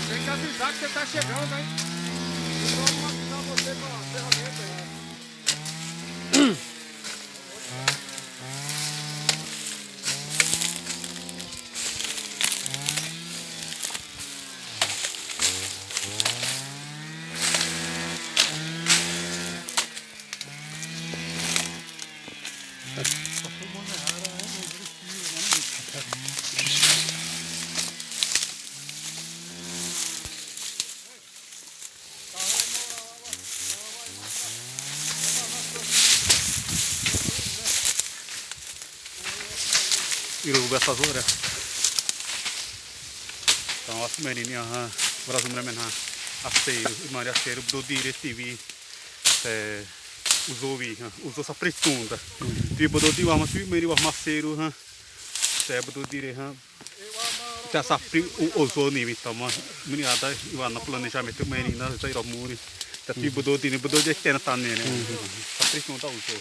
Tem que avisar que você tá chegando, hein? Eu vou avisar você com a ferramenta aí. Iruga sazura. Então as menininhas brasileiras aceiro, Maria aceiro do diretive usou essa pretunda. Tipo do dia mas tu meri o maceiro do dire já sapri usou nível então mas menina iwa na planejamento menina já irá muri. Tipo do dire bodo de que tá nele. Essa pretunda usou.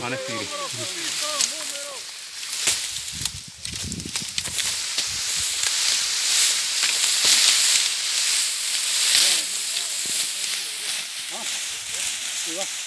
Ana filho. Vai.